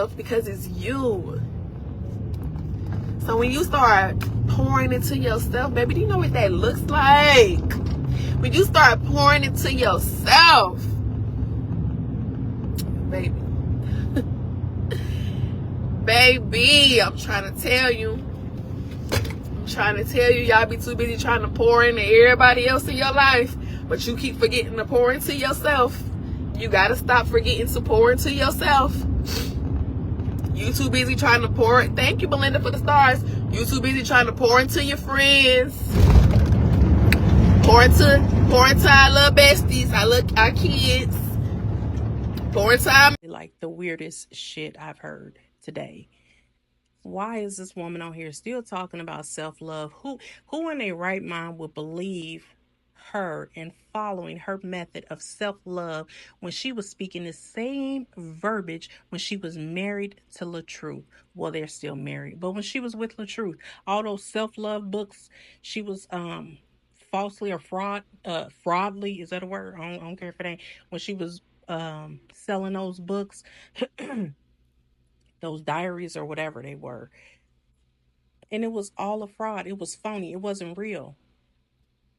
because it's you. So when you start pouring into yourself, baby, do you know what that looks like? When you start pouring into yourself, baby. Baby, I'm trying to tell you. Y'all be too busy trying to pour into everybody else in your life, but you keep forgetting to pour into yourself. You gotta stop forgetting to pour into yourself. You too busy trying to pour it. Thank you, Belinda, for the stars. You too busy trying to pour into your friends. Pour into our little besties, our kids. Pour into our... Like the weirdest shit I've heard today. Why is this woman on here still talking about self-love? Who in their right mind would believe her and following her method of self-love when she was speaking the same verbiage when she was married to LaTruth? Well, they're still married, but when she was with LaTruth, all those self-love books she was falsely or fraudly, is that a word? I don't care if it ain't. When she was selling those books, those diaries or whatever they were, and it was all a fraud. It was phony. It wasn't real.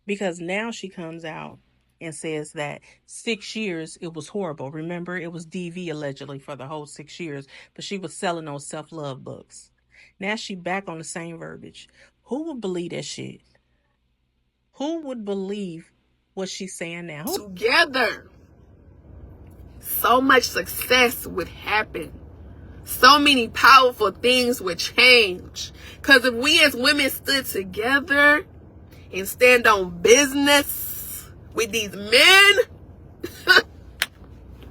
Because now she comes out and says that 6 years, it was horrible. Remember, it was DV allegedly for the whole 6 years, but she was selling those self-love books. Now she back on the same verbiage. Who would believe that shit? Who would believe what she's saying now? Together, so much success would happen. So many powerful things would change. Because if we as women stood together and stand on business with these men,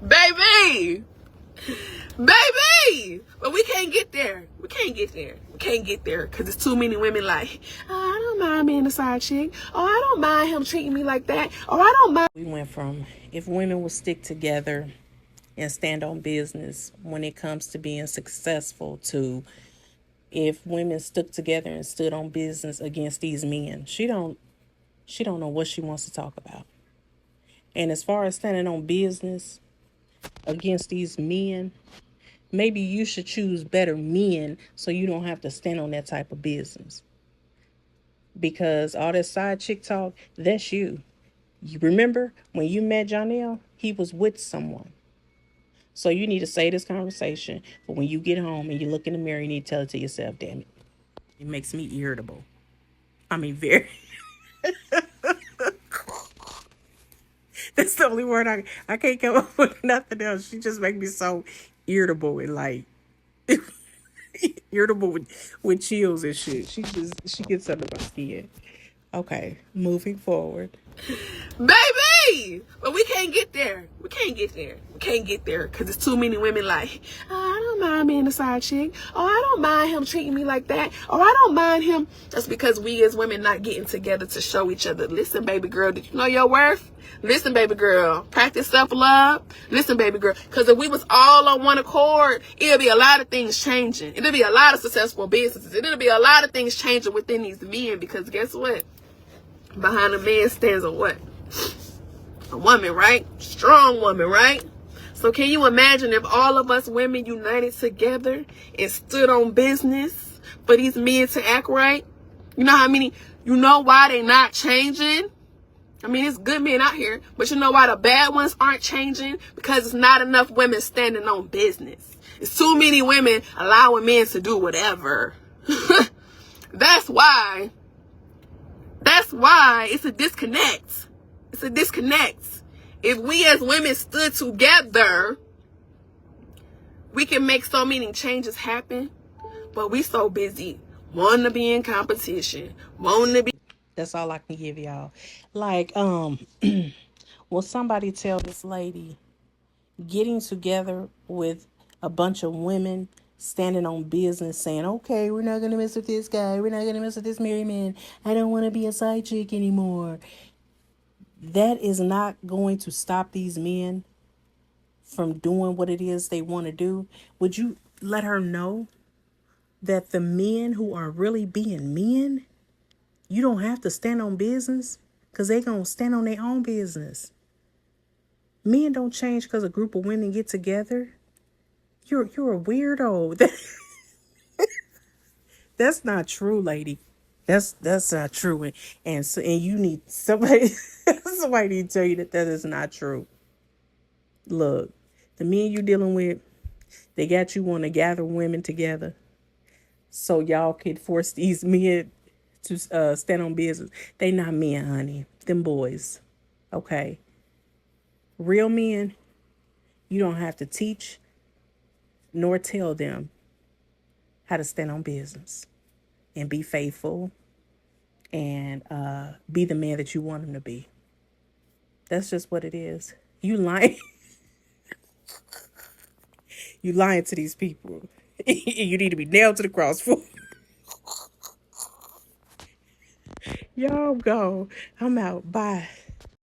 baby, but we can't get there. We can't get there because it's too many women like, oh, I don't mind being a side chick. Oh, I don't mind him treating me like that. Oh, I don't mind. We went from, if women would stick together and stand on business when it comes to being successful, to if women stuck together and stood on business against these men. She don't know what she wants to talk about. And as far as standing on business against these men, maybe you should choose better men so you don't have to stand on that type of business. Because all that side chick talk, that's you. You remember when you met Janelle, he was with someone. So you need to say this conversation, but when you get home and you look in the mirror, you need to tell it to yourself, damn it. It makes me irritable. I mean, very. That's the only word I can't come up with nothing else. She just makes me so irritable and like irritable with chills and shit. She gets under my skin. Okay, moving forward. Baby, but we can't get there. We can't get there because it's too many women like, oh, I don't mind being a side chick. Oh, I don't mind him treating me like that. Oh, I don't mind him. That's because we as women not getting together to show each other. Listen, baby girl, did you know your worth? Listen, baby girl, practice self-love. Listen, baby girl, because if we was all on one accord, it'll be a lot of things changing. It'll be a lot of successful businesses. It'll be a lot of things changing within these men because guess what? Behind a man stands a what? A woman, right? Strong woman, right? So can you imagine if all of us women united together and stood on business for these men to act right? You know why they not changing? I mean, it's good men out here, but you know why the bad ones aren't changing? Because it's not enough women standing on business. It's too many women allowing men to do whatever. That's why it's a disconnect. It's a disconnect. If we as women stood together, we can make so many changes happen. But we so busy wanting to be in competition, wanting to be. That's all I can give y'all. Like, will somebody tell this lady getting together with a bunch of women standing on business saying, okay, we're not going to mess with this guy. We're not going to mess with this married man. I don't want to be a side chick anymore. That is not going to stop these men from doing what it is they want to do. Would you let her know that the men who are really being men, you don't have to stand on business because they're going to stand on their own business. Men don't change because a group of women get together. You're a weirdo. That's not true, lady. That's not true. And you need somebody somebody need to tell you that that is not true. Look, the men you dealing with, they got you want to gather women together so y'all can force these men to stand on business. They not men, honey. Them boys. Okay. Real men, you don't have to teach nor tell them how to stand on business and be faithful and be the man that you want them to be. That's just what it is. You lying. You lying to these people. You need to be nailed to the cross for. Y'all go. I'm out. Bye.